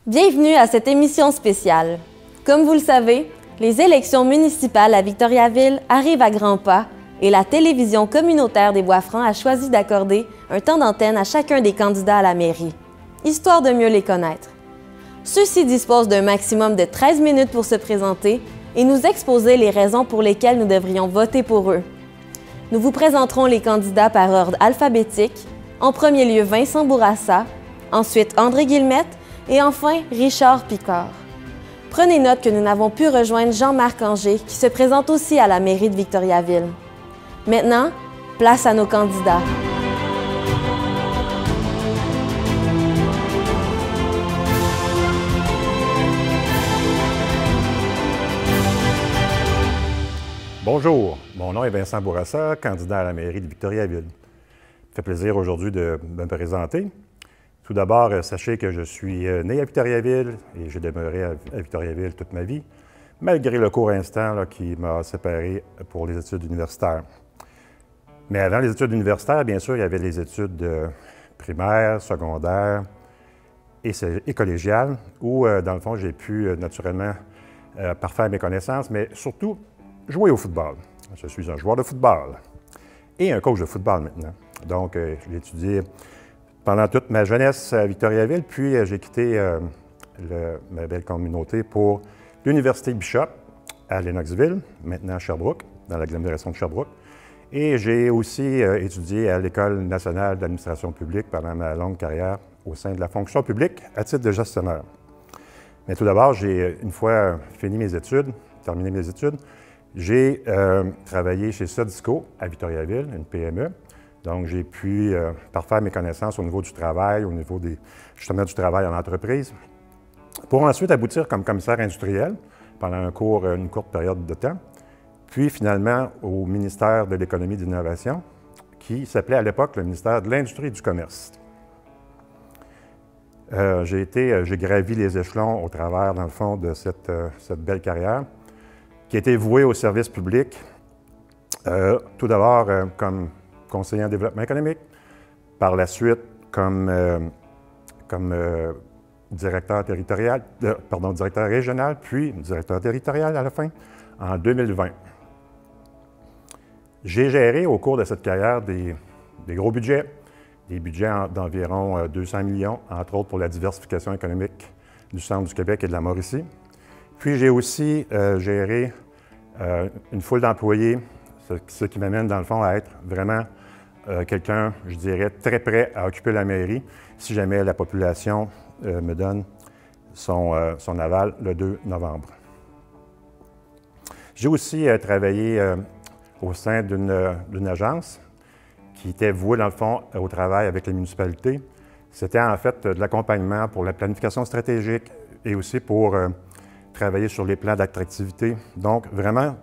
Bienvenue à cette émission spéciale. Comme vous le savez, les élections municipales à Victoriaville arrivent à grands pas et la télévision communautaire des Bois-Francs a choisi d'accorder un temps d'antenne à chacun des candidats à la mairie, histoire de mieux les connaître. Ceux-ci disposent d'un maximum de 13 minutes pour se présenter et nous exposer les raisons pour lesquelles nous devrions voter pour eux. Nous vous présenterons les candidats par ordre alphabétique, en premier lieu Vincent Bourassa, ensuite André Guillemette et enfin Richard Picard. Prenez note que nous n'avons pu rejoindre Jean-Marc Anger qui se présente aussi à la mairie de Victoriaville. Maintenant, place à nos candidats. Bonjour, mon nom est Vincent Bourassa, candidat à la mairie de Victoriaville. Ça fait plaisir aujourd'hui de me présenter. Tout d'abord, sachez que je suis né à Victoriaville et j'ai demeuré à Victoriaville toute ma vie, malgré le court instant qui m'a séparé pour les études universitaires. Mais avant les études universitaires, bien sûr, il y avait les études primaires, secondaires et collégiales, où, dans le fond, j'ai pu naturellement parfaire mes connaissances, mais surtout jouer au football. Je suis un joueur de football et un coach de football maintenant. Donc, j'ai étudié pendant toute ma jeunesse à Victoriaville, puis j'ai quitté ma belle communauté pour l'Université Bishop à Lennoxville, maintenant à Sherbrooke, dans l'agglomération de Sherbrooke. Et j'ai aussi étudié à l'École nationale d'administration publique pendant ma longue carrière au sein de la fonction publique à titre de gestionnaire. Mais tout d'abord, une fois terminé mes études, j'ai travaillé chez Sodisco à Victoriaville, une PME. Donc, j'ai pu parfaire mes connaissances au niveau du travail, au niveau justement du travail en entreprise, pour ensuite aboutir comme commissaire industriel pendant une courte période de temps, puis finalement au ministère de l'Économie et de l'Innovation, qui s'appelait à l'époque le ministère de l'Industrie et du Commerce. J'ai gravi les échelons au travers, dans le fond, de cette belle carrière, qui a été vouée au service public, tout d'abord comme conseiller en développement économique, par la suite comme directeur régional, puis directeur territorial à la fin, en 2020. J'ai géré au cours de cette carrière des gros budgets, des budgets d'environ 200 millions, entre autres pour la diversification économique du centre du Québec et de la Mauricie. Puis j'ai aussi géré une foule d'employés, ce qui m'amène dans le fond à être vraiment quelqu'un, je dirais, très prêt à occuper la mairie si jamais la population me donne son aval le 2 novembre. J'ai aussi travaillé au sein d'une agence qui était vouée, dans le fond, au travail avec les municipalités. C'était en fait de l'accompagnement pour la planification stratégique et aussi pour travailler sur les plans d'attractivité. Donc, vraiment,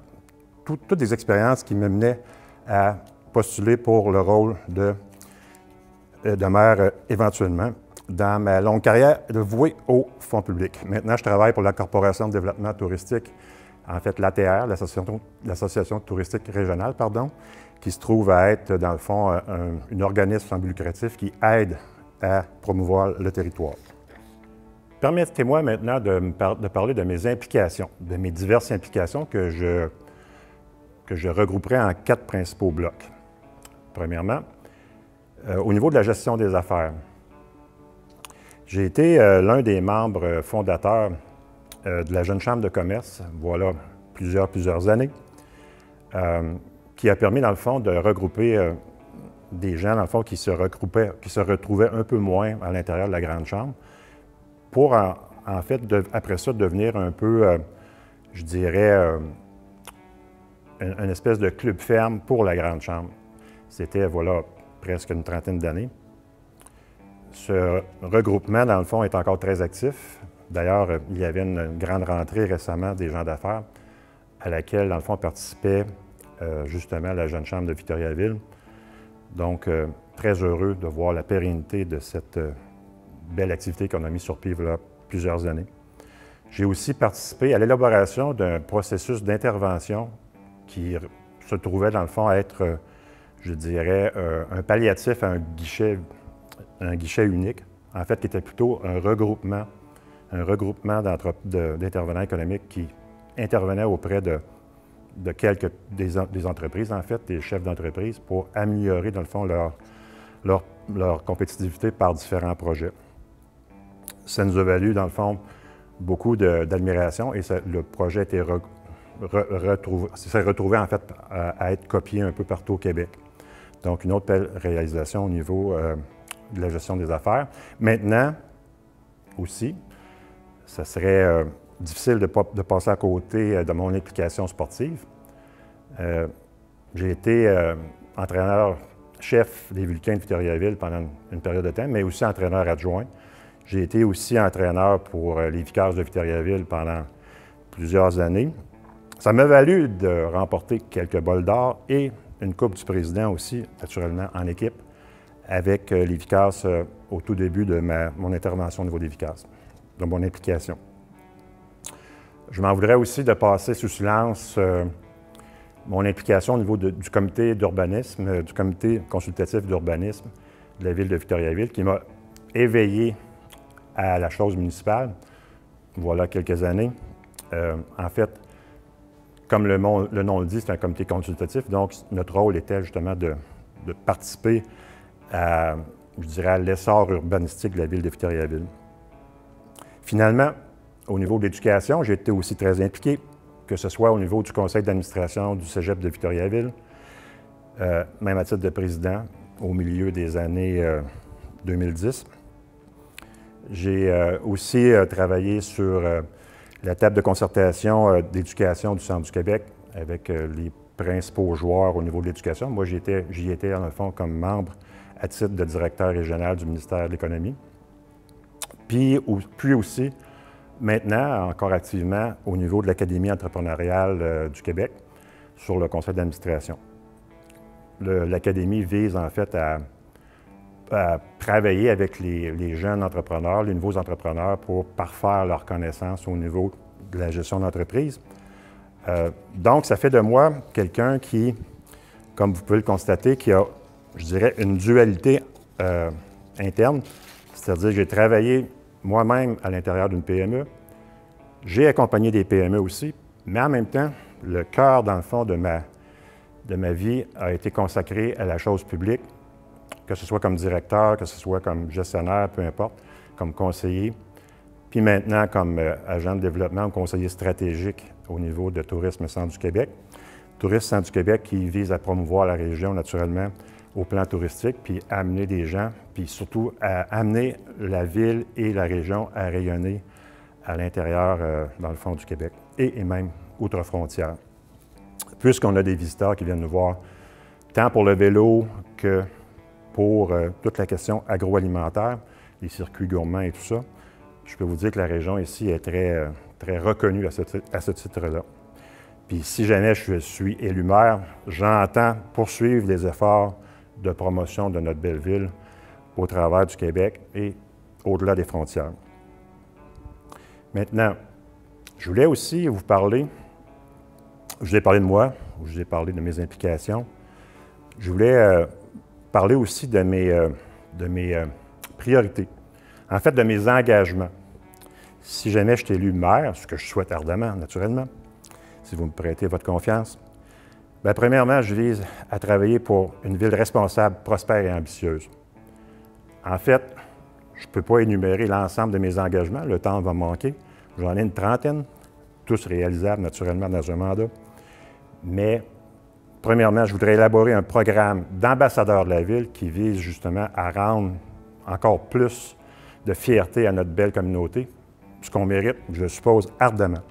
toutes des expériences qui me menaient à postuler pour le rôle de maire éventuellement dans ma longue carrière vouée au fonds public. Maintenant, je travaille pour la Corporation de développement touristique, en fait l'ATR, l'Association touristique régionale, pardon, qui se trouve à être, dans le fond, un organisme sans but lucratif qui aide à promouvoir le territoire. Permettez-moi maintenant de parler de mes implications, de mes diverses implications que je regrouperai en 4 principaux blocs. Premièrement, au niveau de la gestion des affaires. J'ai été l'un des membres fondateurs de la Jeune Chambre de commerce, voilà plusieurs années, qui a permis, dans le fond, de regrouper des gens, dans le fond, qui se retrouvaient un peu moins à l'intérieur de la Grande Chambre, pour, en fait, après ça, devenir un peu, je dirais, une espèce de club ferme pour la Grande Chambre. C'était, voilà, presque une trentaine d'années. Ce regroupement, dans le fond, est encore très actif. D'ailleurs, il y avait une grande rentrée récemment des gens d'affaires à laquelle, dans le fond, participait justement la Jeune Chambre de Victoriaville. Donc, très heureux de voir la pérennité de cette belle activité qu'on a mis sur pied il y a plusieurs années. J'ai aussi participé à l'élaboration d'un processus d'intervention qui se trouvait, dans le fond, à être, je dirais, un palliatif à un guichet unique, en fait, qui était plutôt un regroupement un regroupement d'intervenants économiques qui intervenaient auprès des entreprises, en fait, des chefs d'entreprise, pour améliorer, dans le fond, leur compétitivité par différents projets. Ça nous a valu, dans le fond, beaucoup d'admiration et le projet a été s'est retrouvé, en fait, à être copié un peu partout au Québec. Donc, une autre belle réalisation au niveau de la gestion des affaires. Maintenant, aussi, ça serait difficile de passer à côté de mon implication sportive. J'ai été entraîneur-chef des Vulcains de Victoriaville pendant une période de temps, mais aussi entraîneur adjoint. J'ai été aussi entraîneur pour les Vicaires de Victoriaville pendant plusieurs années. Ça m'a valu de remporter quelques bols d'or et une Coupe du Président aussi, naturellement, en équipe, avec les Vicaires au tout début de mon intervention au niveau des Vicaires, de mon implication. Je m'en voudrais aussi de passer sous silence mon implication au niveau du comité d'urbanisme, du comité consultatif d'urbanisme de la ville de Victoriaville, qui m'a éveillé à la chose municipale, voilà quelques années. En fait, comme le nom le dit, c'est un comité consultatif, donc notre rôle était justement de participer à, je dirais, à l'essor urbanistique de la ville de Victoriaville. Finalement, au niveau de l'éducation, j'ai été aussi très impliqué, que ce soit au niveau du conseil d'administration du Cégep de Victoriaville, même à titre de président, au milieu des années 2010. J'ai aussi travaillé sur la table de concertation d'éducation du Centre du Québec avec les principaux joueurs au niveau de l'éducation. Moi, j'y étais, dans le fond, comme membre à titre de directeur régional du ministère de l'Économie. Puis aussi, maintenant, encore activement, au niveau de l'Académie entrepreneuriale du Québec, sur le conseil d'administration. L'Académie vise, en fait, à travailler avec les jeunes entrepreneurs, les nouveaux entrepreneurs, pour parfaire leurs connaissances au niveau de la gestion d'entreprise. Donc, ça fait de moi quelqu'un qui, comme vous pouvez le constater, qui a, je dirais, une dualité interne, c'est-à-dire que j'ai travaillé moi-même à l'intérieur d'une PME, j'ai accompagné des PME aussi, mais en même temps, le cœur, dans le fond, de ma vie a été consacré à la chose publique, que ce soit comme directeur, que ce soit comme gestionnaire, peu importe, comme conseiller, puis maintenant comme agent de développement ou conseiller stratégique au niveau de Tourisme Centre du Québec. Tourisme Centre du Québec qui vise à promouvoir la région naturellement au plan touristique, puis à amener des gens, puis surtout à amener la ville et la région à rayonner à l'intérieur, dans le fond du Québec, et même outre-frontières. Puisqu'on a des visiteurs qui viennent nous voir, tant pour le vélo que pour toute la question agroalimentaire, les circuits gourmands et tout ça, je peux vous dire que la région ici est très, très reconnue à ce titre-là. Puis si jamais je suis élu maire, j'entends poursuivre les efforts de promotion de notre belle ville au travers du Québec et au-delà des frontières. Maintenant, je voulais aussi vous parler, je vous ai parlé de moi, je vous ai parlé de mes implications. Je voulais parler aussi de mes priorités, en fait de mes engagements. Si jamais je suis élu maire, ce que je souhaite ardemment, naturellement, si vous me prêtez votre confiance, bien, premièrement, je vise à travailler pour une ville responsable, prospère et ambitieuse. En fait, je ne peux pas énumérer l'ensemble de mes engagements, le temps va me manquer. J'en ai une trentaine, tous réalisables naturellement dans un mandat. Mais, premièrement, je voudrais élaborer un programme d'ambassadeur de la ville qui vise justement à rendre encore plus de fierté à notre belle communauté, ce qu'on mérite, je suppose, ardemment.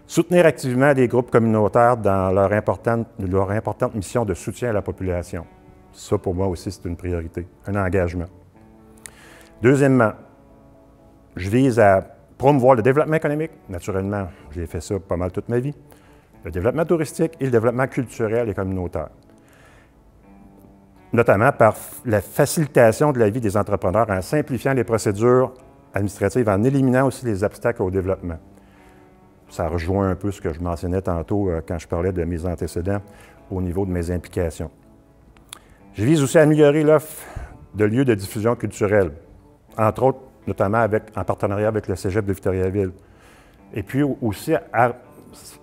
Soutenir activement des groupes communautaires dans leur importante mission de soutien à la population. Ça, pour moi aussi, c'est une priorité, un engagement. Deuxièmement, je vise à promouvoir le développement économique. Naturellement, j'ai fait ça pas mal toute ma vie. Le développement touristique et le développement culturel et communautaire. Notamment par la facilitation de la vie des entrepreneurs en simplifiant les procédures administratives, en éliminant aussi les obstacles au développement. Ça rejoint un peu ce que je mentionnais tantôt quand je parlais de mes antécédents au niveau de mes implications. Je vise aussi à améliorer l'offre de lieux de diffusion culturelle, entre autres notamment en partenariat avec le Cégep de Victoriaville. Et puis aussi à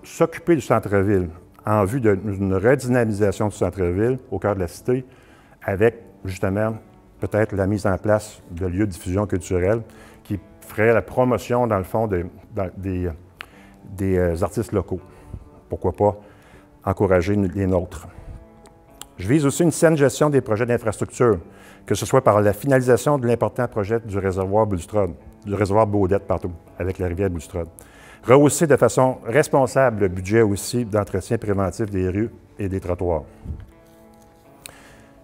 s'occuper du centre-ville en vue d'une redynamisation du centre-ville au cœur de la cité, avec justement peut-être la mise en place de lieux de diffusion culturelle qui ferait la promotion, dans le fond, des artistes locaux. Pourquoi pas encourager les nôtres. Je vise aussi une saine gestion des projets d'infrastructure, que ce soit par la finalisation de l'important projet du réservoir Bulstrode, du réservoir Baudette, pardon, avec la rivière Bulstrode. Rehausser de façon responsable le budget aussi d'entretien préventif des rues et des trottoirs.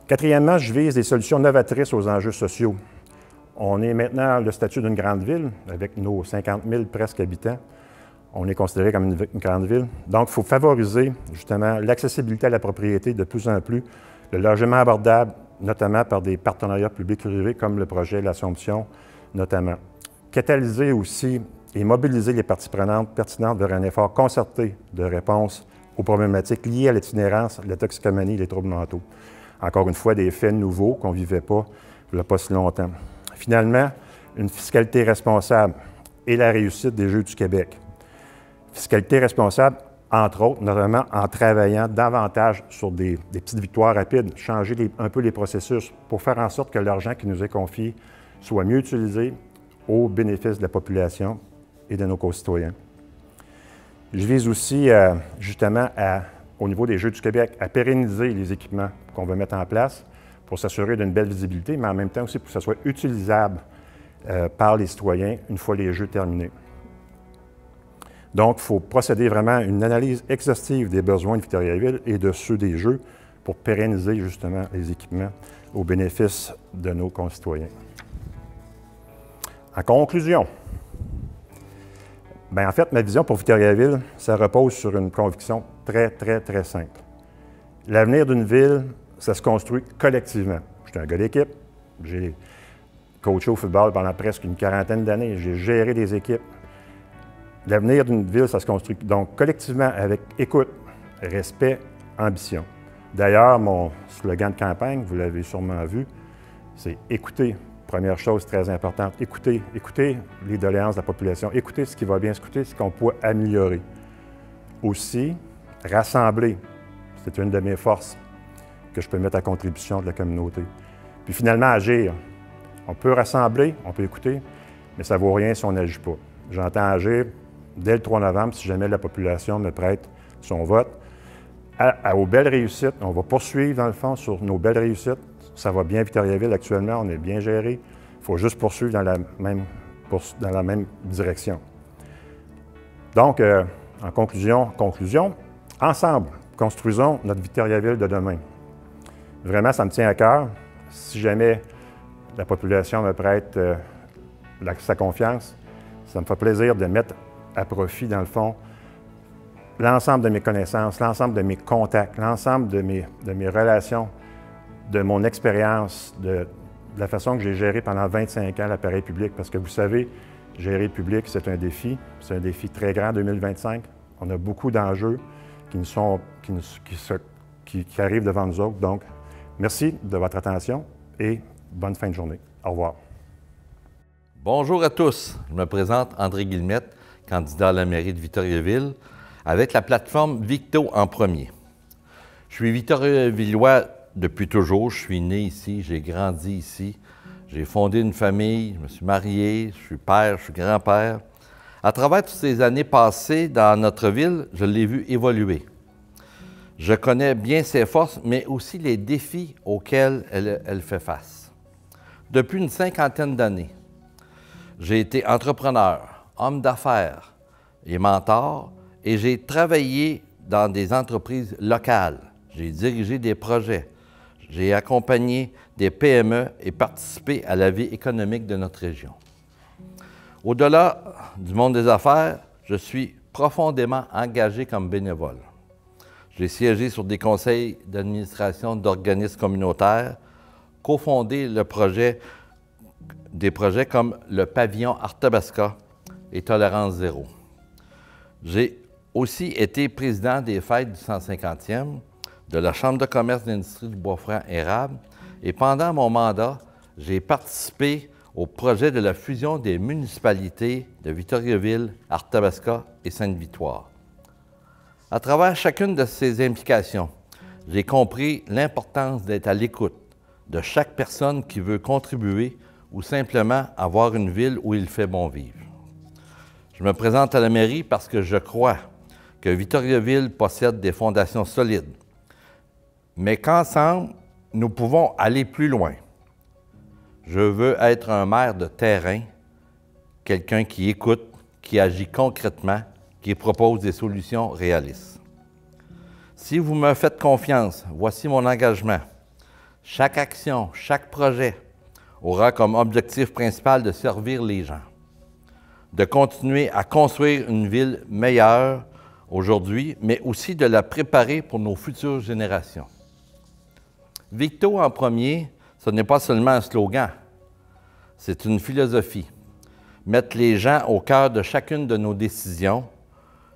Quatrièmement, je vise des solutions novatrices aux enjeux sociaux. On est maintenant le statut d'une grande ville, avec nos 50 000 presque habitants. On est considéré comme une grande ville. Donc, il faut favoriser justement l'accessibilité à la propriété de plus en plus, le logement abordable, notamment par des partenariats publics-privés comme le projet L'Assomption, notamment. Catalyser aussi et mobiliser les parties prenantes pertinentes vers un effort concerté de réponse aux problématiques liées à l'itinérance, la toxicomanie et les troubles mentaux. Encore une fois, des faits nouveaux qu'on ne vivait pas il n'y a pas si longtemps. Finalement, une fiscalité responsable et la réussite des Jeux du Québec. Fiscalité responsable, entre autres, notamment en travaillant davantage sur des petites victoires rapides, changer un peu les processus pour faire en sorte que l'argent qui nous est confié soit mieux utilisé au bénéfice de la population et de nos concitoyens. Je vise aussi, justement, au niveau des Jeux du Québec, à pérenniser les équipements qu'on veut mettre en place pour s'assurer d'une belle visibilité, mais en même temps aussi pour que ça soit utilisable par les citoyens une fois les Jeux terminés. Donc, il faut procéder vraiment à une analyse exhaustive des besoins de Victoriaville et de ceux des Jeux pour pérenniser justement les équipements au bénéfice de nos concitoyens. En conclusion, bien, en fait, ma vision pour Victoriaville, ça repose sur une conviction très, très, très simple. L'avenir d'une ville, ça se construit collectivement. Je suis un gars d'équipe, j'ai coaché au football pendant presque une quarantaine d'années, j'ai géré des équipes. L'avenir d'une ville, ça se construit donc collectivement avec écoute, respect, ambition. D'ailleurs, mon slogan de campagne, vous l'avez sûrement vu, c'est « Écouter ». Première chose très importante, écouter les doléances de la population, écouter ce qui va bien, écouter ce qu'on peut améliorer. Aussi, rassembler, c'est une de mes forces que je peux mettre à contribution de la communauté. Puis finalement, agir. On peut rassembler, on peut écouter, mais ça ne vaut rien si on n'agit pas. J'entends agir dès le 3 novembre, si jamais la population me prête son vote. Aux belles réussites, on va poursuivre dans le fond sur nos belles réussites. Ça va bien Victoriaville actuellement, on est bien géré. Il faut juste poursuivre dans la même direction. Donc, en conclusion, ensemble, construisons notre Victoriaville de demain. Vraiment, ça me tient à cœur. Si jamais la population me prête sa confiance, ça me fait plaisir de mettre à profit, dans le fond, l'ensemble de mes connaissances, l'ensemble de mes contacts, l'ensemble de mes relations, de mon expérience, de la façon que j'ai géré pendant 25 ans l'appareil public. Parce que vous savez, gérer le public, c'est un défi très grand en 2025. On a beaucoup d'enjeux qui arrivent devant nous autres. Donc, merci de votre attention et bonne fin de journée. Au revoir. Bonjour à tous. Je me présente André Guillemette, candidat à la mairie de Victoriaville, avec la plateforme Victo en premier. Je suis victoriavillois depuis toujours. Je suis né ici, j'ai grandi ici. J'ai fondé une famille, je me suis marié, je suis père, je suis grand-père. À travers toutes ces années passées dans notre ville, je l'ai vu évoluer. Je connais bien ses forces, mais aussi les défis auxquels elle fait face. Depuis une cinquantaine d'années, j'ai été entrepreneur, homme d'affaires et mentor, et j'ai travaillé dans des entreprises locales. J'ai dirigé des projets. J'ai accompagné des PME et participé à la vie économique de notre région. Au-delà du monde des affaires, je suis profondément engagé comme bénévole. J'ai siégé sur des conseils d'administration d'organismes communautaires, cofondé des projets comme le pavillon Arthabasca et Tolérance Zéro. J'ai aussi été président des fêtes du 150e, de la Chambre de commerce et d'industrie du Bois-Franc-Érable, et pendant mon mandat, j'ai participé au projet de la fusion des municipalités de Victoriaville, Arthabasca et Sainte-Victoire. À travers chacune de ces implications, j'ai compris l'importance d'être à l'écoute de chaque personne qui veut contribuer ou simplement avoir une ville où il fait bon vivre. Je me présente à la mairie parce que je crois que Victoriaville possède des fondations solides, mais qu'ensemble, nous pouvons aller plus loin. Je veux être un maire de terrain, quelqu'un qui écoute, qui agit concrètement, qui propose des solutions réalistes. Si vous me faites confiance, voici mon engagement. Chaque action, chaque projet aura comme objectif principal de servir les gens, de continuer à construire une ville meilleure aujourd'hui, mais aussi de la préparer pour nos futures générations. Victo en premier, ce n'est pas seulement un slogan, c'est une philosophie. Mettre les gens au cœur de chacune de nos décisions.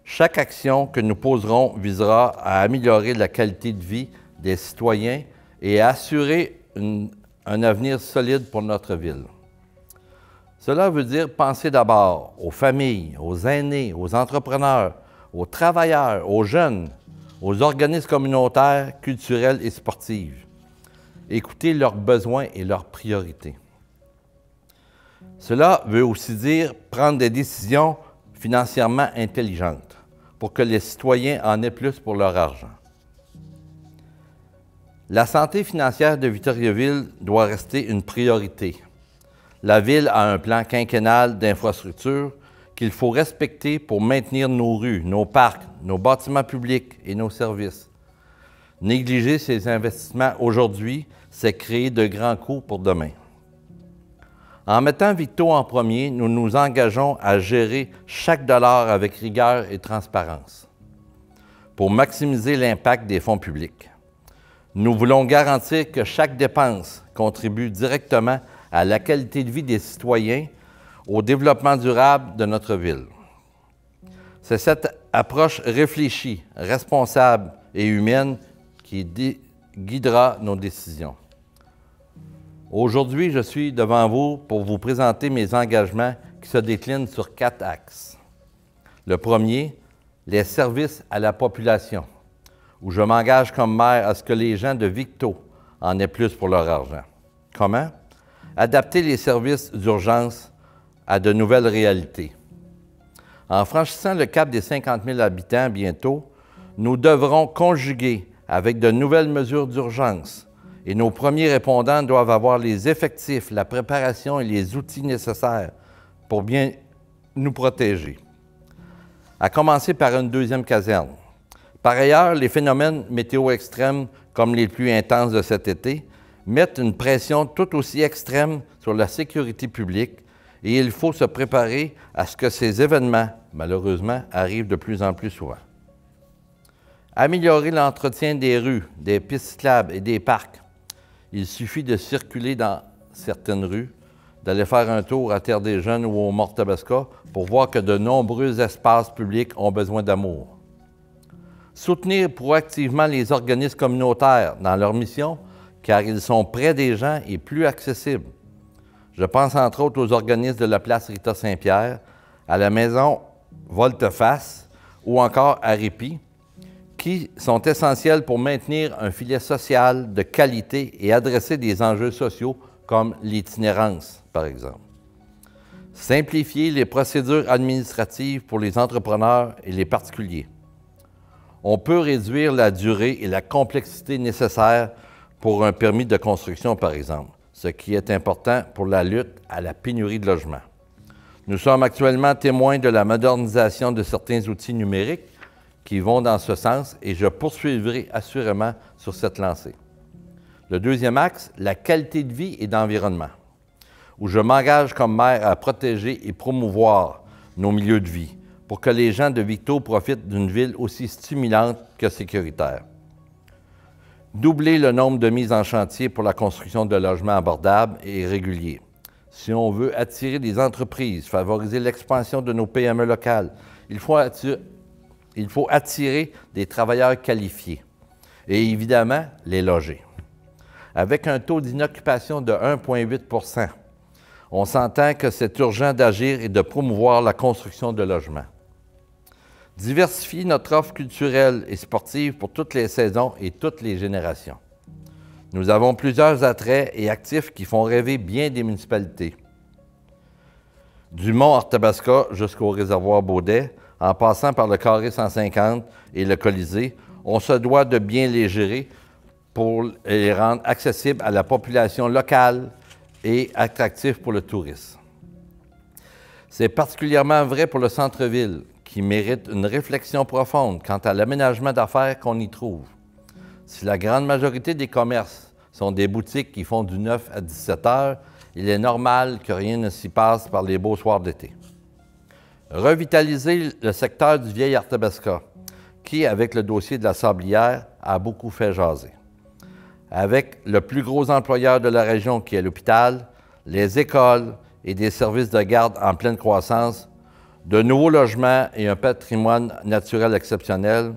Chaque action que nous poserons visera à améliorer la qualité de vie des citoyens et à assurer un avenir solide pour notre ville. Cela veut dire penser d'abord aux familles, aux aînés, aux entrepreneurs, aux travailleurs, aux jeunes, aux organismes communautaires, culturels et sportifs. Écouter leurs besoins et leurs priorités. Cela veut aussi dire prendre des décisions financièrement intelligentes pour que les citoyens en aient plus pour leur argent. La santé financière de Victoriaville doit rester une priorité. La Ville a un plan quinquennal d'infrastructures qu'il faut respecter pour maintenir nos rues, nos parcs, nos bâtiments publics et nos services. Négliger ces investissements aujourd'hui, c'est créer de grands coûts pour demain. En mettant Victo en premier, nous nous engageons à gérer chaque dollar avec rigueur et transparence pour maximiser l'impact des fonds publics. Nous voulons garantir que chaque dépense contribue directement à la qualité de vie des citoyens, au développement durable de notre ville. C'est cette approche réfléchie, responsable et humaine qui guidera nos décisions. Aujourd'hui, je suis devant vous pour vous présenter mes engagements qui se déclinent sur 4 axes. Le premier, les services à la population, où je m'engage comme maire à ce que les gens de Victo en aient plus pour leur argent. Comment? Adapter les services d'urgence à de nouvelles réalités. En franchissant le cap des 50 000 habitants bientôt, nous devrons conjuguer avec de nouvelles mesures d'urgence et nos premiers répondants doivent avoir les effectifs, la préparation et les outils nécessaires pour bien nous protéger. À commencer par une deuxième caserne. Par ailleurs, les phénomènes météo extrêmes, comme les pluies intenses de cet été, mettent une pression tout aussi extrême sur la sécurité publique et il faut se préparer à ce que ces événements, malheureusement, arrivent de plus en plus souvent. Améliorer l'entretien des rues, des pistes cyclables et des parcs. Il suffit de circuler dans certaines rues, d'aller faire un tour à Terre-des-Jeunes ou au Mont-Tabasca pour voir que de nombreux espaces publics ont besoin d'amour. Soutenir proactivement les organismes communautaires dans leur mission, car ils sont près des gens et plus accessibles. Je pense entre autres aux organismes de la place Rita-Saint-Pierre, à la maison Volte-Face ou encore à Répi, qui sont essentiels pour maintenir un filet social de qualité et adresser des enjeux sociaux comme l'itinérance, par exemple. Simplifier les procédures administratives pour les entrepreneurs et les particuliers. On peut réduire la durée et la complexité nécessaires pour un permis de construction, par exemple, ce qui est important pour la lutte à la pénurie de logements. Nous sommes actuellement témoins de la modernisation de certains outils numériques qui vont dans ce sens et je poursuivrai assurément sur cette lancée. Le deuxième axe, la qualité de vie et d'environnement, où je m'engage comme maire à protéger et promouvoir nos milieux de vie pour que les gens de Victo profitent d'une ville aussi stimulante que sécuritaire. Doubler le nombre de mises en chantier pour la construction de logements abordables et réguliers. Si on veut attirer des entreprises, favoriser l'expansion de nos PME locales, il faut attirer des travailleurs qualifiés et évidemment les loger. Avec un taux d'inoccupation de 1,8 %, On s'entend que c'est urgent d'agir et de promouvoir la construction de logements. Diversifier notre offre culturelle et sportive pour toutes les saisons et toutes les générations. Nous avons plusieurs attraits et actifs qui font rêver bien des municipalités. Du mont Arthabasca jusqu'au réservoir Baudet, en passant par le Carré 150 et le Colisée, on se doit de bien les gérer pour les rendre accessibles à la population locale et attractifs pour le tourisme. C'est particulièrement vrai pour le centre-ville, qui mérite une réflexion profonde quant à l'aménagement d'affaires qu'on y trouve. Si la grande majorité des commerces sont des boutiques qui font du 9 à 17 heures, il est normal que rien ne s'y passe par les beaux soirs d'été. Revitaliser le secteur du vieil Arthabasca, qui, avec le dossier de la Sablière, a beaucoup fait jaser. Avec le plus gros employeur de la région qui est l'hôpital, les écoles et des services de garde en pleine croissance, de nouveaux logements et un patrimoine naturel exceptionnel,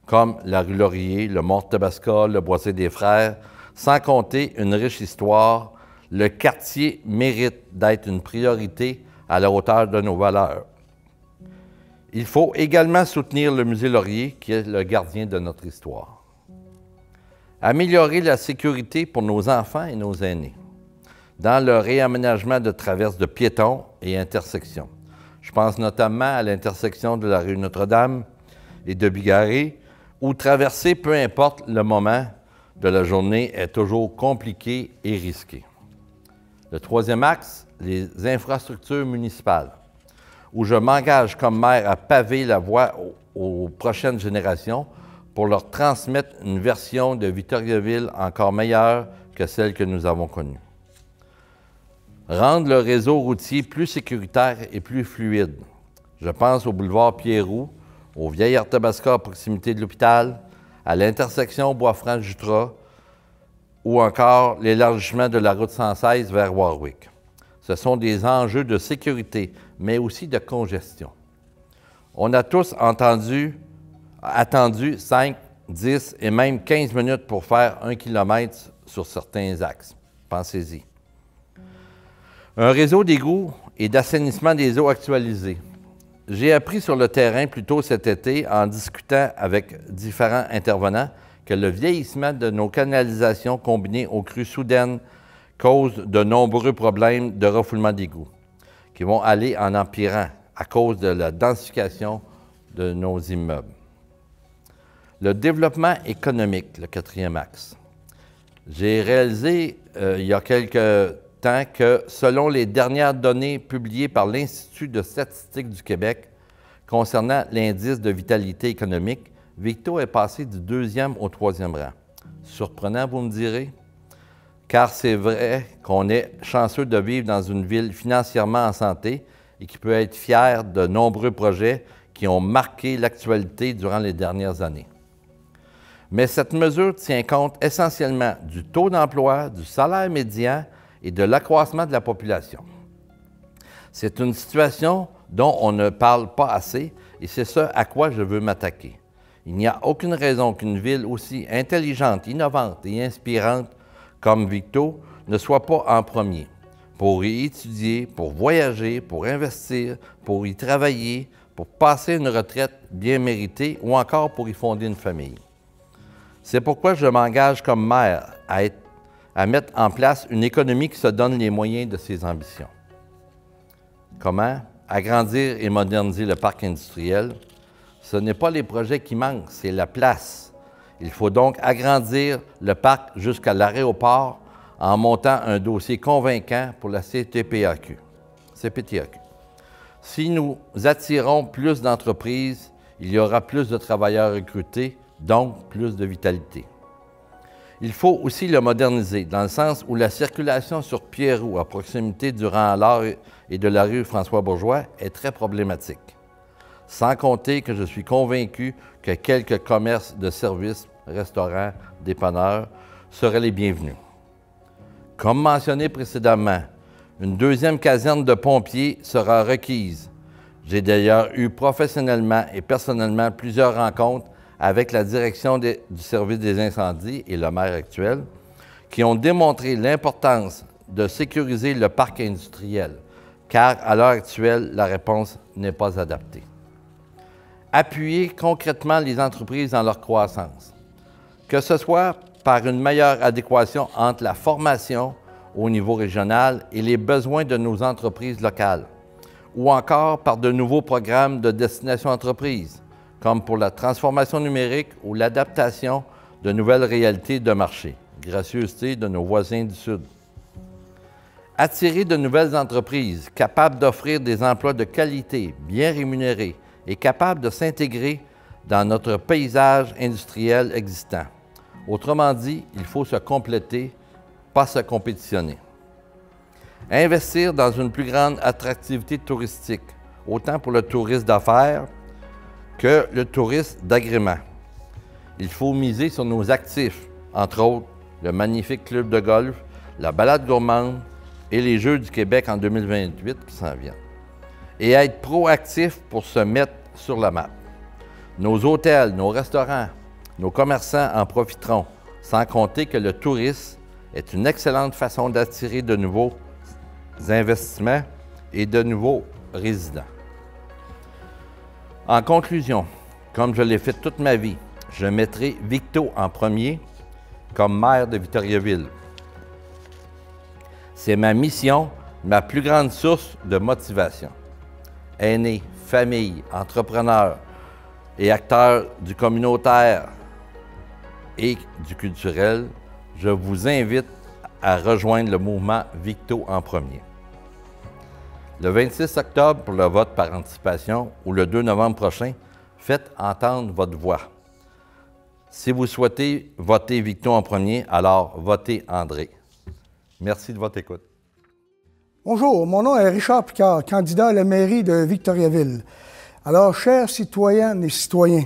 comme la rue Laurier, le mont Arthabasca, le Boisé des Frères, sans compter une riche histoire, le quartier mérite d'être une priorité à la hauteur de nos valeurs. Il faut également soutenir le musée Laurier, qui est le gardien de notre histoire. Améliorer la sécurité pour nos enfants et nos aînés, dans le réaménagement de traverses de piétons et intersections. Je pense notamment à l'intersection de la rue Notre-Dame et de Bigarré, où traverser, peu importe le moment de la journée, est toujours compliqué et risqué. Le troisième axe, les infrastructures municipales, où je m'engage comme maire à paver la voie aux prochaines générations pour leur transmettre une version de Victoriaville encore meilleure que celle que nous avons connue. Rendre le réseau routier plus sécuritaire et plus fluide. Je pense au boulevard Pierroux, au vieil Arthabasca à proximité de l'hôpital, à l'intersection Bois-Franc-Jutras ou encore l'élargissement de la route 116 vers Warwick. Ce sont des enjeux de sécurité, mais aussi de congestion. On a tous attendu 5, 10 et même 15 minutes pour faire 1 kilomètre sur certains axes. Pensez-y. Un réseau d'égouts et d'assainissement des eaux actualisé. J'ai appris sur le terrain plus tôt cet été, en discutant avec différents intervenants, que le vieillissement de nos canalisations combiné aux crues soudaines cause de nombreux problèmes de refoulement d'égouts, qui vont aller en empirant à cause de la densification de nos immeubles. Le développement économique, le quatrième axe. J'ai réalisé il y a quelques temps que, selon les dernières données publiées par l'Institut de statistique du Québec concernant l'indice de vitalité économique, Victo est passé du 2e au 3e rang. Surprenant, vous me direz? Car c'est vrai qu'on est chanceux de vivre dans une ville financièrement en santé et qui peut être fier de nombreux projets qui ont marqué l'actualité durant les dernières années. Mais cette mesure tient compte essentiellement du taux d'emploi, du salaire médian et de l'accroissement de la population. C'est une situation dont on ne parle pas assez et c'est ce à quoi je veux m'attaquer. Il n'y a aucune raison qu'une ville aussi intelligente, innovante et inspirante comme Victo ne soit pas en premier pour y étudier, pour voyager, pour investir, pour y travailler, pour passer une retraite bien méritée ou encore pour y fonder une famille. C'est pourquoi je m'engage comme maire à mettre en place une économie qui se donne les moyens de ses ambitions. Comment? Agrandir et moderniser le parc industriel. Ce n'est pas les projets qui manquent, c'est la place. Il faut donc agrandir le parc jusqu'à l'aéroport en montant un dossier convaincant pour la CPTAQ. Si nous attirons plus d'entreprises, il y aura plus de travailleurs recrutés, donc plus de vitalité. Il faut aussi le moderniser, dans le sens où la circulation sur Pierroux, à proximité du rang Allard et de la rue François-Bourgeois, est très problématique. Sans compter que je suis convaincu que quelques commerces de services, restaurants, dépanneurs, seraient les bienvenus. Comme mentionné précédemment, une deuxième caserne de pompiers sera requise. J'ai d'ailleurs eu professionnellement et personnellement plusieurs rencontres avec la direction du service des incendies et le maire actuel, qui ont démontré l'importance de sécuriser le parc industriel, car à l'heure actuelle, la réponse n'est pas adaptée. Appuyer concrètement les entreprises dans leur croissance, que ce soit par une meilleure adéquation entre la formation au niveau régional et les besoins de nos entreprises locales, ou encore par de nouveaux programmes de destination entreprise, comme pour la transformation numérique ou l'adaptation de nouvelles réalités de marché, gracieuseté de nos voisins du Sud. Attirer de nouvelles entreprises capables d'offrir des emplois de qualité, bien rémunérés et capables de s'intégrer dans notre paysage industriel existant. Autrement dit, il faut se compléter, pas se compétitionner. Investir dans une plus grande attractivité touristique, autant pour le tourisme d'affaires que le tourisme d'agrément. Il faut miser sur nos actifs, entre autres le magnifique club de golf, la balade gourmande et les Jeux du Québec en 2028 qui s'en viennent. Et être proactif pour se mettre sur la map. Nos hôtels, nos restaurants, nos commerçants en profiteront, sans compter que le tourisme est une excellente façon d'attirer de nouveaux investissements et de nouveaux résidents. En conclusion, comme je l'ai fait toute ma vie, je mettrai Victo en premier comme maire de Victoriaville. C'est ma mission, ma plus grande source de motivation. Aînés, familles, entrepreneurs et acteurs du communautaire et du culturel, je vous invite à rejoindre le mouvement Victo en premier. Le 26 octobre pour le vote par anticipation ou le 2 novembre prochain, faites entendre votre voix. Si vous souhaitez voter Victo en premier, alors votez André. Merci de votre écoute. Bonjour, mon nom est Richard Picard, candidat à la mairie de Victoriaville. Alors, chers citoyennes et citoyens,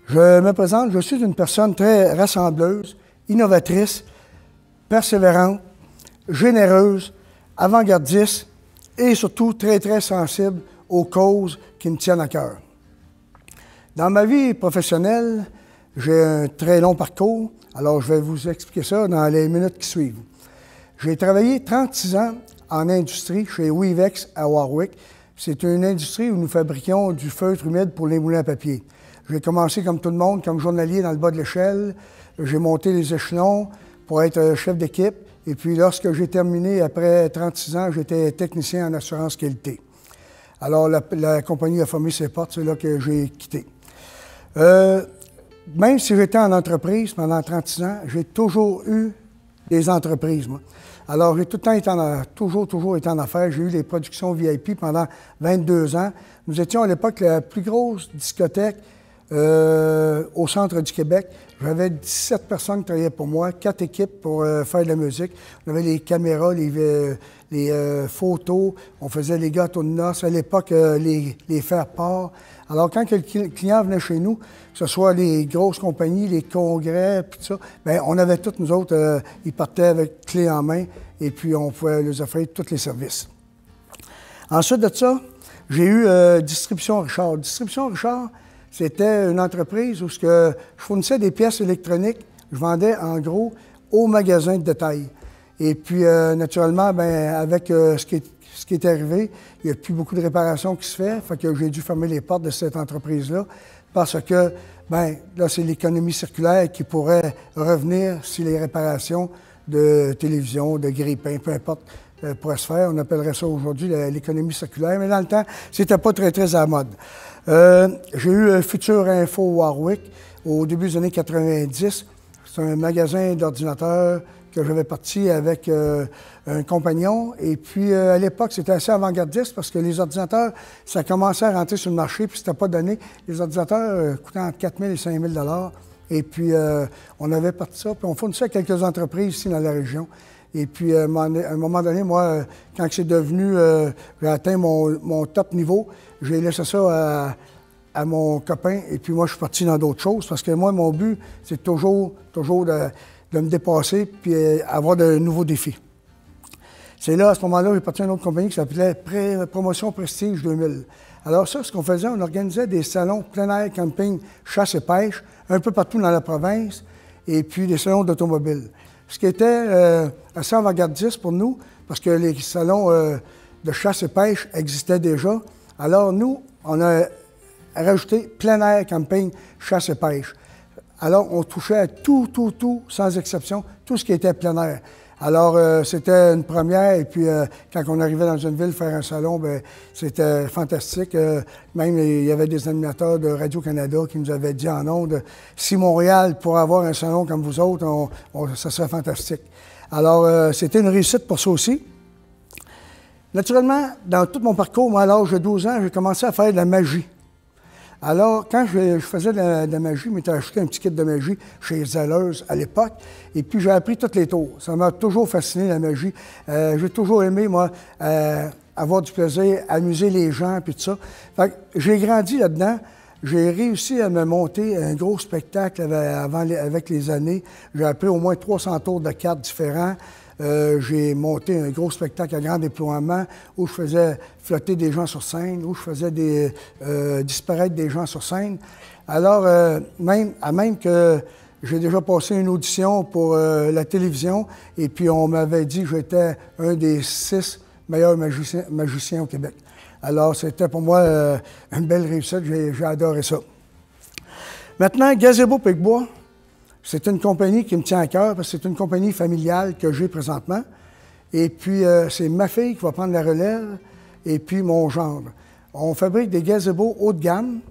je me présente, je suis une personne très rassembleuse, innovatrice, persévérante, généreuse, avant-gardiste et surtout très, très sensible aux causes qui me tiennent à cœur. Dans ma vie professionnelle, j'ai un très long parcours, alors je vais vous expliquer ça dans les minutes qui suivent. J'ai travaillé 36 ans en industrie chez Weavex à Warwick. C'est une industrie où nous fabriquions du feutre humide pour les moulins à papier. J'ai commencé comme tout le monde, comme journalier dans le bas de l'échelle. J'ai monté les échelons pour être chef d'équipe. Et puis, lorsque j'ai terminé, après 36 ans, j'étais technicien en assurance qualité. Alors, la compagnie a fermé ses portes, c'est là que j'ai quitté. Même si j'étais en entreprise pendant 36 ans, j'ai toujours eu des entreprises, moi. Alors, j'ai tout le temps été toujours été en affaires. J'ai eu les productions VIP pendant 22 ans. Nous étions à l'époque la plus grosse discothèque au centre du Québec. J'avais 17 personnes qui travaillaient pour moi, 4 équipes pour faire de la musique. On avait les caméras, les photos, on faisait les gâteaux de noces, à l'époque, les faire-part. Alors, quand le client venait chez nous, que ce soit les grosses compagnies, les congrès, puis tout ça, bien, on avait tous, nous autres, ils partaient avec clé en main, et puis on pouvait leur offrir tous les services. Ensuite de ça, j'ai eu Distribution Richard. Distribution Richard, c'était une entreprise où je fournissais des pièces électroniques, je vendais en gros au magasin de détail. Et puis, naturellement, bien, avec ce qui est arrivé, il n'y a plus beaucoup de réparations qui se fait que j'ai dû fermer les portes de cette entreprise-là parce que, bien, là, c'est l'économie circulaire qui pourrait revenir si les réparations de télévision, de grille-pain, peu importe, pourraient se faire. On appellerait ça aujourd'hui l'économie circulaire, mais dans le temps, c'était pas très, très à la mode. J'ai eu Futur Info Warwick au début des années 90. C'est un magasin d'ordinateurs que j'avais parti avec un compagnon. Et puis, à l'époque, c'était assez avant-gardiste parce que les ordinateurs, ça commençait à rentrer sur le marché, puis c'était pas donné. Les ordinateurs coûtaient entre 4 000 et 5 000 $. Et puis, on avait parti ça, puis on fournissait à quelques entreprises ici dans la région. Et puis, à un moment donné, moi, quand c'est devenu, j'ai atteint mon top niveau, j'ai laissé ça à mon copain. Et puis, moi, je suis parti dans d'autres choses parce que moi, mon but, c'est toujours de me dépasser puis avoir de nouveaux défis. C'est là, à ce moment-là, j'ai parti à une autre compagnie qui s'appelait Promotion Prestige 2000. Alors ça, ce qu'on faisait, on organisait des salons plein air, camping, chasse et pêche, un peu partout dans la province, et puis des salons d'automobile. ce qui était assez avant-gardiste pour nous, parce que les salons de chasse et pêche existaient déjà. Alors nous, on a rajouté plein air, camping, chasse et pêche. Alors on touchait à tout, sans exception, tout ce qui était plein air. Alors, c'était une première, et puis quand on arrivait dans une ville faire un salon, bien, c'était fantastique. Même, il y avait des animateurs de Radio-Canada qui nous avaient dit en ondes, si Montréal pourrait avoir un salon comme vous autres, ça serait fantastique. Alors, c'était une réussite pour ça aussi. Naturellement, dans tout mon parcours, moi, à l'âge de 12 ans, j'ai commencé à faire de la magie. Alors, quand je faisais de la magie, je m'étais acheté un petit kit de magie chez Zelleuse à l'époque, et puis j'ai appris toutes les tours. Ça m'a toujours fasciné, la magie. J'ai toujours aimé, moi, avoir du plaisir, amuser les gens, puis tout ça. Fait que j'ai grandi là-dedans. J'ai réussi à me monter un gros spectacle avec les années. J'ai appris au moins 300 tours de cartes différents. J'ai monté un gros spectacle à grand déploiement où je faisais flotter des gens sur scène, où je faisais disparaître des gens sur scène. Alors, même que j'ai déjà passé une audition pour la télévision, et puis on m'avait dit que j'étais un des 6 meilleurs magiciens au Québec. Alors, c'était pour moi une belle réussite, j'ai adoré ça. Maintenant, Gazebo-Picbois, c'est une compagnie qui me tient à cœur parce que c'est une compagnie familiale que j'ai présentement. Et puis, c'est ma fille qui va prendre la relève et puis mon gendre. On fabrique des gazebos haut de gamme,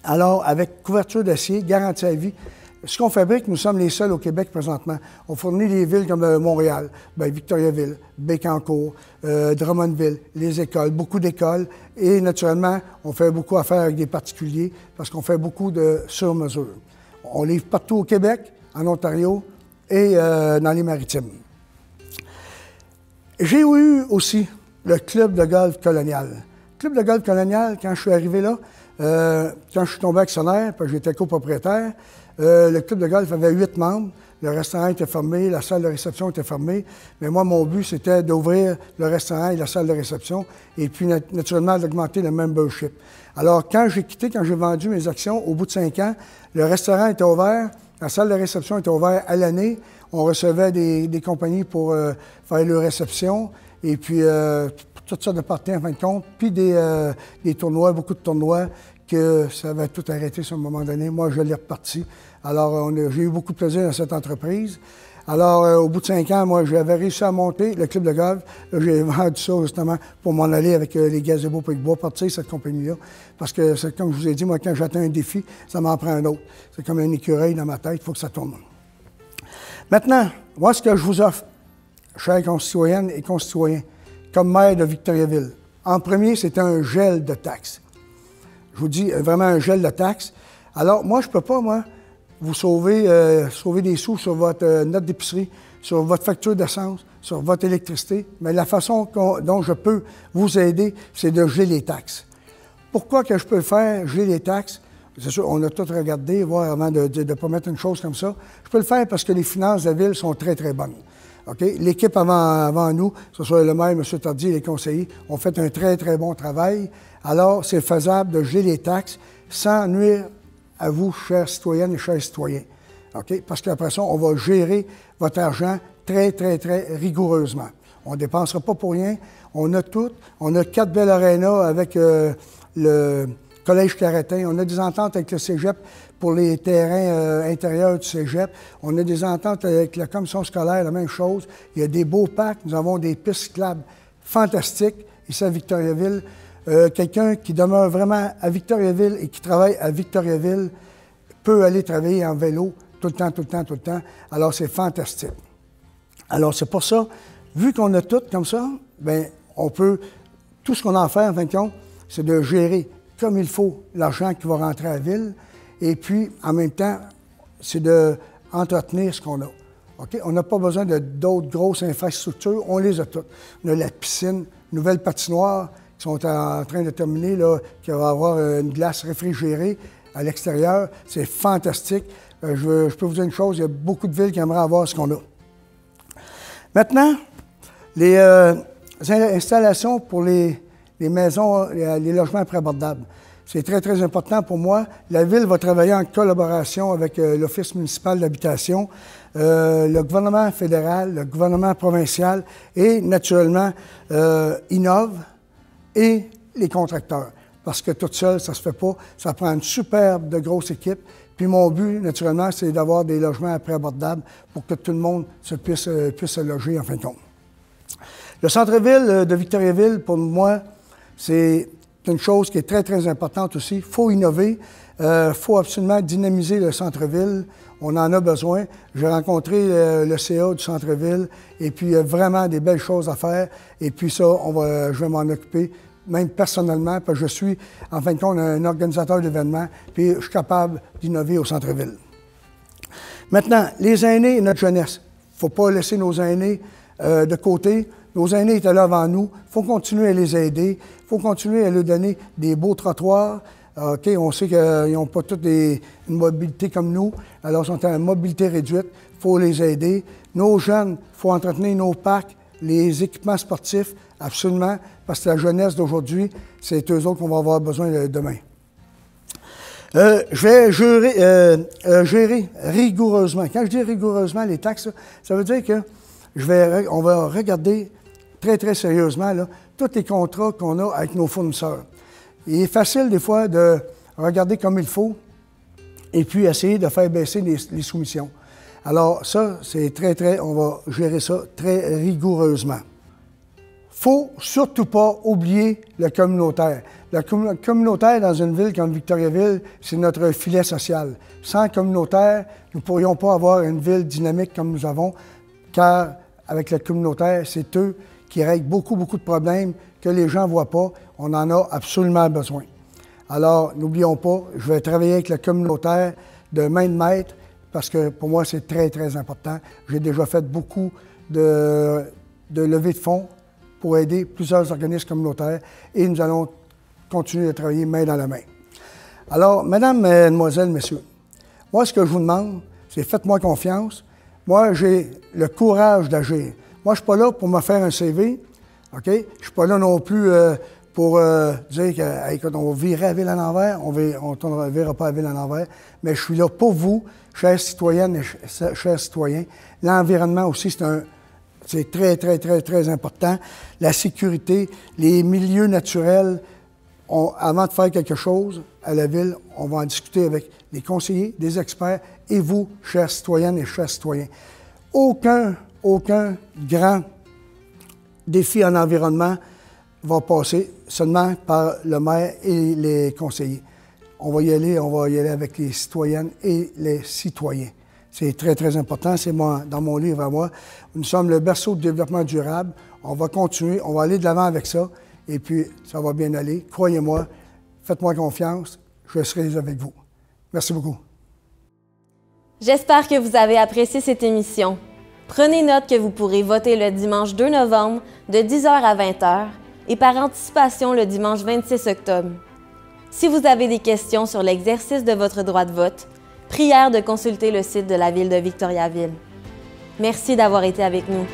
alors avec couverture d'acier, garantie à vie. Ce qu'on fabrique, nous sommes les seuls au Québec présentement. On fournit des villes comme Montréal, Victoriaville, Bécancour, Drummondville, les écoles, beaucoup d'écoles. Et naturellement, on fait beaucoup affaire avec des particuliers parce qu'on fait beaucoup de sur-mesure. On livre partout au Québec, en Ontario et dans les Maritimes. J'ai eu aussi le club de golf colonial. Le club de golf colonial, quand je suis arrivé là, quand je suis tombé actionnaire, parce que j'étais copropriétaire, le club de golf avait 8 membres. Le restaurant était fermé, la salle de réception était fermée. Mais moi, mon but, c'était d'ouvrir le restaurant et la salle de réception et puis, naturellement, d'augmenter le membership. Alors, quand j'ai vendu mes actions, au bout de 5 ans, le restaurant était ouvert, la salle de réception était ouverte à l'année. On recevait des compagnies pour faire leur réception et puis toutes sortes de parties en fin de compte, puis des tournois, beaucoup de tournois, que ça va tout arrêter sur un moment donné. Moi, je l'ai reparti. Alors, j'ai eu beaucoup de plaisir dans cette entreprise. Alors, au bout de 5 ans, moi, j'avais réussi à monter le club de golf. J'ai vendu ça, justement, pour m'en aller avec les Gazebo-Picbois, partir cette compagnie-là. Parce que, comme je vous ai dit, moi, quand j'atteins un défi, ça m'en prend un autre. C'est comme un écureuil dans ma tête, il faut que ça tourne. Maintenant, moi, ce que je vous offre, chers concitoyennes et concitoyens, comme maire de Victoriaville, en premier, c'est un gel de taxes. Je vous dis vraiment un gel de taxes. Alors, moi, je ne peux pas, vous sauver des sous sur votre note d'épicerie, sur votre facture d'essence, sur votre électricité, mais la façon dont je peux vous aider, c'est de geler les taxes. Pourquoi que je peux le faire, geler les taxes? C'est sûr, on a tout regardé, voir avant de ne pas mettre une chose comme ça. Je peux le faire parce que les finances de la ville sont très, très bonnes. Okay? L'équipe avant nous, que ce soit le maire, M. Tardy et les conseillers, ont fait un très, très bon travail. Alors, c'est faisable de geler les taxes sans nuire à vous, chères citoyennes et chers citoyens. Okay? Parce qu'après ça, on va gérer votre argent très, très, très rigoureusement. On ne dépensera pas pour rien. On a tout. On a 4 belles arénas avec le Collège Claretin. On a des ententes avec le cégep pour les terrains intérieurs du cégep. On a des ententes avec la commission scolaire, la même chose. Il y a des beaux parcs. Nous avons des pistes cyclables fantastiques ici à Victoriaville. Quelqu'un qui demeure vraiment à Victoriaville et qui travaille à Victoriaville peut aller travailler en vélo tout le temps, tout le temps, tout le temps. Alors, c'est fantastique. Alors, c'est pour ça, vu qu'on a tout comme ça, bien, on peut, tout ce qu'on a à faire, en fin de compte, c'est de gérer comme il faut l'argent qui va rentrer à la ville. Et puis, en même temps, c'est d'entretenir ce qu'on a. Okay? On n'a pas besoin d'autres grosses infrastructures, on les a toutes. On a la piscine, nouvelle patinoire, qui sont en train de terminer, là, qui va avoir une glace réfrigérée à l'extérieur. C'est fantastique. Je peux vous dire une chose, il y a beaucoup de villes qui aimeraient avoir ce qu'on a. Maintenant, les installations pour les les maisons, les logements préabordables. C'est très, très important pour moi. La Ville va travailler en collaboration avec l'Office municipal d'habitation, le gouvernement fédéral, le gouvernement provincial et, naturellement, Innov et les contracteurs. Parce que tout seul, ça ne se fait pas. Ça prend une superbe de grosse équipe. Puis mon but, naturellement, c'est d'avoir des logements préabordables pour que tout le monde puisse se loger en fin de compte. Le centre-ville de Victoriaville, pour moi, c'est une chose qui est très, très importante aussi. Il faut innover. Il faut absolument dynamiser le centre-ville. On en a besoin. J'ai rencontré le CA du centre-ville et puis il y a vraiment des belles choses à faire. Et puis ça, je vais m'en occuper, même personnellement, parce que je suis, en fin de compte, un organisateur d'événements, puis je suis capable d'innover au centre-ville. Maintenant, les aînés et notre jeunesse. Il ne faut pas laisser nos aînés de côté. Nos aînés étaient là avant nous. Il faut continuer à les aider. Il faut continuer à leur donner des beaux trottoirs. OK, on sait qu'ils n'ont pas toutes une mobilité comme nous. Alors, ils sont en mobilité réduite. Il faut les aider. Nos jeunes, il faut entretenir nos parcs, les équipements sportifs, absolument, parce que la jeunesse d'aujourd'hui, c'est eux autres qu'on va avoir besoin demain. Je vais gérer rigoureusement. Quand je dis rigoureusement les taxes, ça veut dire que on va regarder très, très sérieusement là, tous les contrats qu'on a avec nos fournisseurs. Il est facile des fois de regarder comme il faut et puis essayer de faire baisser les soumissions. Alors ça, c'est on va gérer ça très rigoureusement. Faut surtout pas oublier le communautaire. Le communautaire dans une ville comme Victoriaville, c'est notre filet social. Sans communautaire, nous ne pourrions pas avoir une ville dynamique comme nous avons, car avec le communautaire, c'est eux qui règlent beaucoup, beaucoup de problèmes que les gens ne voient pas. On en a absolument besoin. Alors, n'oublions pas, je vais travailler avec le communautaire de main de maître, parce que pour moi, c'est très, très important. J'ai déjà fait beaucoup de levées de fonds pour aider plusieurs organismes communautaires et nous allons continuer de travailler main dans la main. Alors, mesdames, mesdemoiselles, messieurs, moi, ce que je vous demande, c'est faites-moi confiance. Moi, j'ai le courage d'agir. Moi, je ne suis pas là pour me faire un CV, OK? Je ne suis pas là non plus pour dire qu'on va virer la ville à l'envers, on ne verra pas la ville à l'envers, mais je suis là pour vous, chères citoyennes et chers citoyens. L'environnement aussi, c'est très, très, très, très important. La sécurité, les milieux naturels, avant de faire quelque chose à la ville, on va en discuter avec les conseillers, des experts et vous, chères citoyennes et chers citoyens. Aucun grand défi en environnement va passer seulement par le maire et les conseillers. On va y aller avec les citoyennes et les citoyens. C'est très, très important. C'est dans mon livre à moi. Nous sommes le berceau du développement durable. On va continuer, on va aller de l'avant avec ça. Et puis, ça va bien aller. Croyez-moi, faites-moi confiance. Je serai avec vous. Merci beaucoup. J'espère que vous avez apprécié cette émission. Prenez note que vous pourrez voter le dimanche 2 novembre de 10h à 20h et par anticipation le dimanche 26 octobre. Si vous avez des questions sur l'exercice de votre droit de vote, prière de consulter le site de la Ville de Victoriaville. Merci d'avoir été avec nous.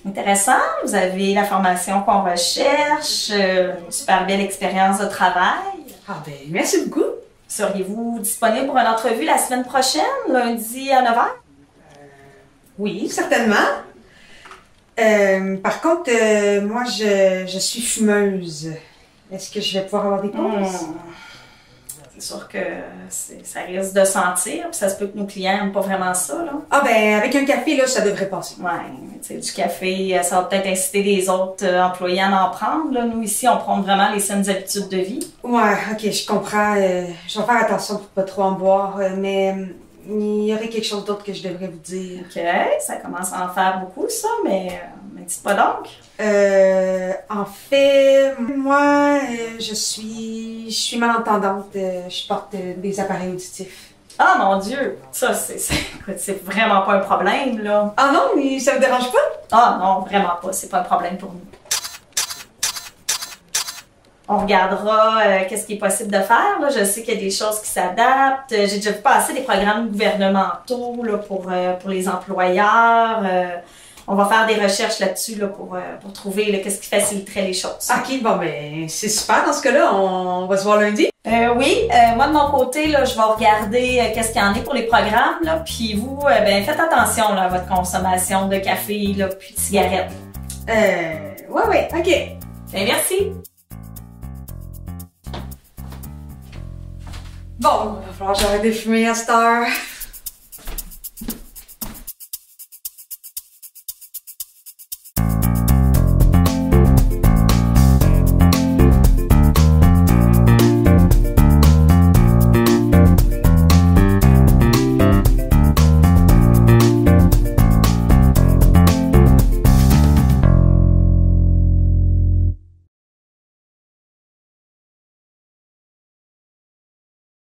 Intéressant. Vous avez la formation qu'on recherche, une super belle expérience de travail. Ah ben, merci beaucoup. Seriez-vous disponible pour une entrevue la semaine prochaine, lundi à 9h? Oui, certainement. Par contre, moi, je suis fumeuse. Est-ce que je vais pouvoir avoir des pauses? C'est sûr que ça risque de sentir, puis ça se peut que nos clients n'aiment pas vraiment ça, là. Ah ben, avec un café, là, ça devrait passer. Ouais, tu sais, du café, ça va peut-être inciter les autres employés à en prendre, là. Nous, ici, on prend vraiment les saines habitudes de vie. Ouais, ok, je comprends. Je vais faire attention pour pas trop en boire, mais il y aurait quelque chose d'autre que je devrais vous dire. OK, ça commence à en faire beaucoup, ça, mais dites pas donc. En fait, moi, je suis malentendante. Je porte des appareils auditifs. Ah, mon Dieu! Ça, c'est vraiment pas un problème, là. Ah non, mais ça vous dérange pas? Ah non, vraiment pas. C'est pas un problème pour nous. On regardera qu'est-ce qui est possible de faire, là. Je sais qu'il y a des choses qui s'adaptent. J'ai déjà vu passer des programmes gouvernementaux là, pour les employeurs. On va faire des recherches là-dessus là, pour trouver qu'est-ce qui faciliterait les choses. Ok, bon ben c'est super dans ce cas-là. On va se voir lundi. Oui, moi de mon côté, là, je vais regarder qu'est-ce qu'il y en a pour les programmes. Là, puis vous, ben faites attention là, à votre consommation de café là, puis de cigarettes. Ouais, ok. Ben, merci. Bon, il va falloir que j'arrête de fumer à cette heure.